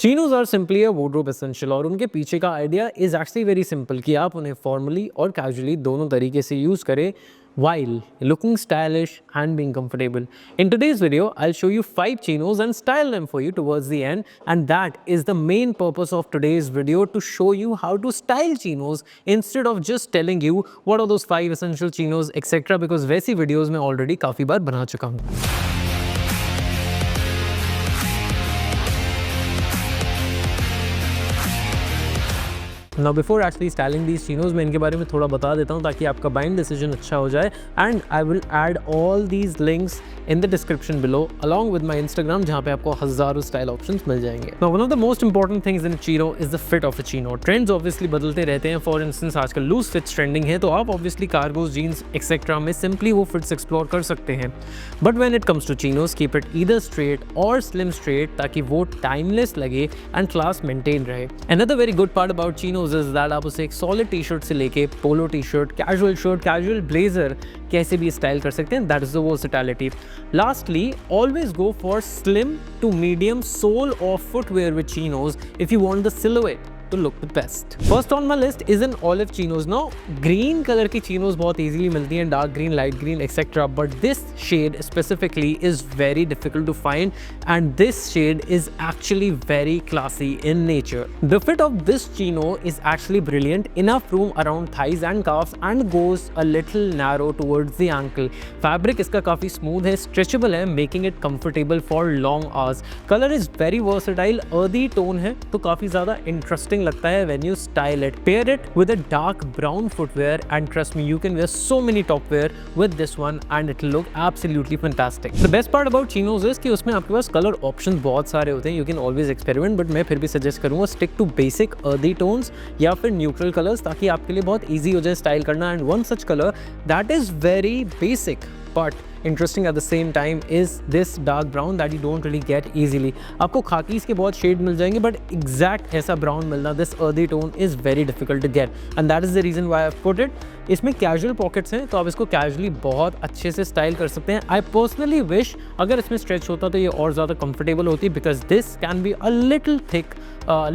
Chinos are simply a wardrobe essential और उनके पीछे का idea is actually very simple कि आप उन्हें फॉर्मली और कैजुअली दोनों तरीके से यूज करें while looking stylish and being comfortable. In today's video, I'll show you 5 chinos and style them for you towards the end, and that is the main purpose of today's video, to show you how to style chinos instead of just telling you what are those 5 essential chinos etc. because वैसी videos मैं already काफ़ी बार बना चुका हूँ. Now before actually styling these chinos, मैं इनके बारे में थोड़ा बता देता हूँ ताकि आपका बाइंग डिसीजन अच्छा हो जाए. And I will add all these links in the description below along with my Instagram जहाँ पे आपको हज़ारों स्टाइल ऑप्शंस मिल जाएंगे. Now one of the most important things in a chino is the fit of a chino. Trends obviously बदलते रहते हैं. For instance आजकल loose fits trending है, तो आप obviously कार्गोस, जीन्स एक्सेट्रा में simply वो फिट्स एक्सप्लोर कर सकते हैं. But when it comes to chinos, keep it either straight or slim straight ताकि वो टाइमलेस लगे and class maintain रहे. Another very good part about chinos is that आप उसे एक सॉलिड टी शर्ट से लेके polo T shirt, casual blazer कैसे भी स्टाइल कर सकते हैं. That is the versatility. Lastly, always go for slim to medium sole of footwear with chinos if you want the silhouette to look the best. First on my list is an olive chinos. Now green color की chinos बहुत easily मिलती हैं, dark green, light green etc. But this shade specifically is very difficult to find, and this shade is actually very classy in nature. The fit of this chino is actually brilliant. Enough room around thighs and calves and goes a little narrow towards the ankle. Fabric इसका काफ़ी smooth है, stretchable है, making it comfortable for long hours. Color is very versatile, earthy tone है, तो काफ़ी ज़्यादा interesting लगता है when you style it. Pair it with a dark brown footwear and trust me, you can wear so many top wear with this one and it will look absolutely fantastic. The best part about chinos is कि उसमें आपके पास color options बहुत सारे होते हैं. You can always experiment, but मैं फिर भी suggest करूँगा stick to basic earthy tones या फिर neutral colors ताकि आपके लिए बहुत easy हो जाए style करना. And one such color that is very basic but interesting at the same time is this dark brown that you don't really get easily. आपको खाकीज के बहुत शेड मिल जाएंगे but exact ऐसा brown मिलना, this earthy tone is very difficult to get, and that is the reason why I've put it. इसमें casual pockets हैं तो आप इसको casually बहुत अच्छे से स्टाइल कर सकते हैं. I personally wish अगर इसमें stretch होता तो ये और ज़्यादा comfortable होती, because this can be a little thick,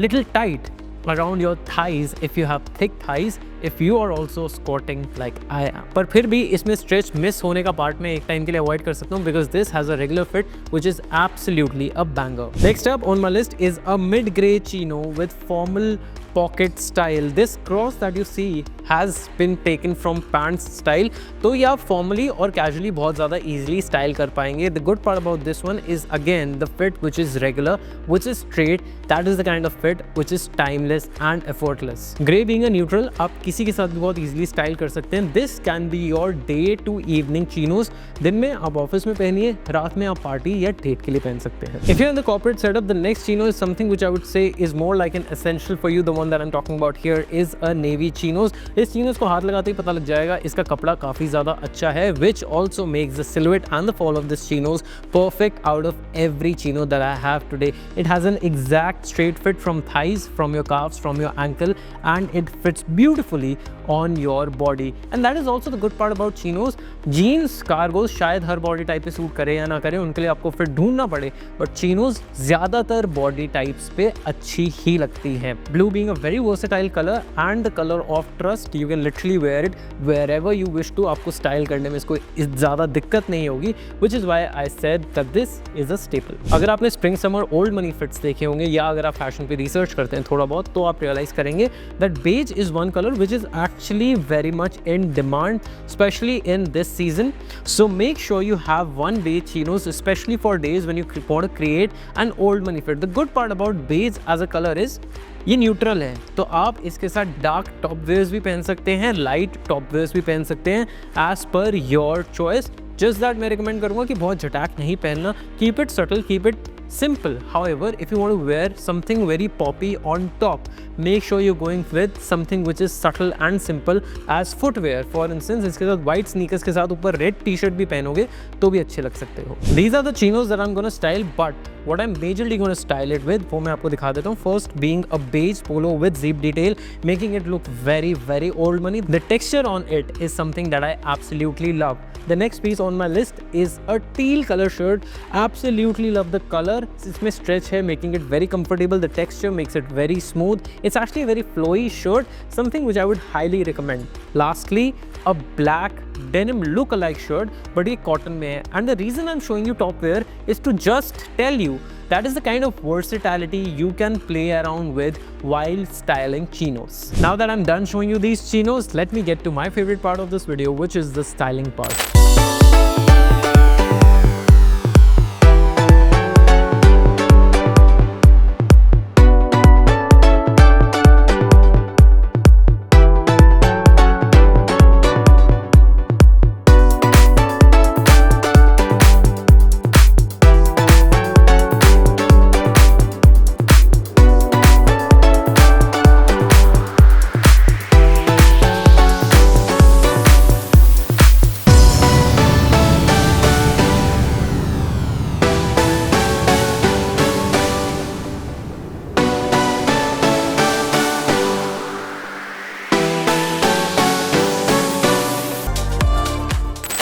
little tight around your thighs if you have thick thighs, if you are also squatting like I am. पर फिर भी इसमें stretch miss होने का part में एक टाइम के लिए avoid कर सकता हूँ, because this has a regular fit which is absolutely a banger. Next up on my list is a mid-grey chino with formal pocket style. This cross that you see has been taken from pants style, तो ये आप formally और casually बहुत ज़्यादा easily style कर पाएंगे. The good part about this one is again the fit which is regular, which is straight. That is the kind of fit which is timeless and effortless. Grey being a neutral, आप किसी के साथ भी बहुत easily style कर सकते हैं. This can be your day to evening chinos. दिन में आप ऑफिस में पहनिए, रात में आप पार्टी या डेट के लिए पहन सकते हैं. If you're in the corporate setup, the next chino is something which I would say is more like an essential for you. The one that I'm talking about here is a navy chinos. इस chinos को हाथ लगाते ही पता लग जाएगा इसका कपड़ा काफ़ी ज़्यादा अच्छा है, which also makes the silhouette and the fall of this chinos perfect out of every chino that I have today. It has an exact straight fit from thighs, from your calves, from your ankle, and it fits beautifully on your body. And that is also the good part about chinos. Jeans, cargos शायद हर body type पे suit करे या ना करे, उनके लिए आपको fit ढूंढना पड़े, बट chinos ज़्यादातर बॉडी टाइप्स पे अच्छी ही लगती है. Blue being a very versatile color and the color of trust, you can literally wear it wherever you wish to. आपको स्टाइल करने में इसको ज़्यादा दिक्कत नहीं होगी, which is why I said that this is a staple. अगर आपने spring summer old money fits देखे होंगे या अगर आप फैशन पे रिसर्च करते हैं थोड़ा बहुत, तो आप रियलाइज करेंगे that beige is one color which is actually very much in demand, especially in this season. So make sure you have one beige chinos, especially for days when you want to create an old money fit. The good part about beige as a color is ये neutral है, तो आप इसके साथ dark top wears भी पहन सकते हैं, लाइट टॉप वेयर्स भी पहन सकते हैं, एज पर योर चॉइस. जस्ट दैट मैं रिकमेंड करूँगा कि बहुत झटाक नहीं पहनना. Keep it subtle, keep it simple. However, if you want to wear something very poppy on top, make sure you're going with something which is subtle and simple as footwear. For instance, इसके साथ white sneakers के साथ ऊपर red t-shirt भी पहनोगे तो भी अच्छे लग सकते हो. These are the chinos that I'm gonna style, but what I'm majorly gonna style it with, वो मैं आपको दिखा देता हूँ. First being a beige polo with zip detail, making it look very, very old money. The texture on it is something that I absolutely love. The next piece on my list is a teal color shirt. Absolutely love the color. Colour इसमें stretch है, making it very comfortable. The texture makes it very smooth. It's actually a very flowy shirt, something which I would highly recommend. Lastly, a black denim look-alike shirt, but ये cotton में है. And the reason I'm showing you top wear is to just tell you that is the kind of versatility you can play around with while styling chinos. Now that I'm done showing you these chinos, let me get to my favorite part of this video, which is the styling part.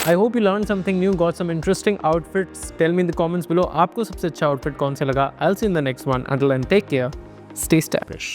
I hope you learned something new, got some interesting outfits. Tell me in the comments below आपको सबसे अच्छा outfit कौन सा लगा. I'll see you in the next one. Until then, take care. Stay stylish.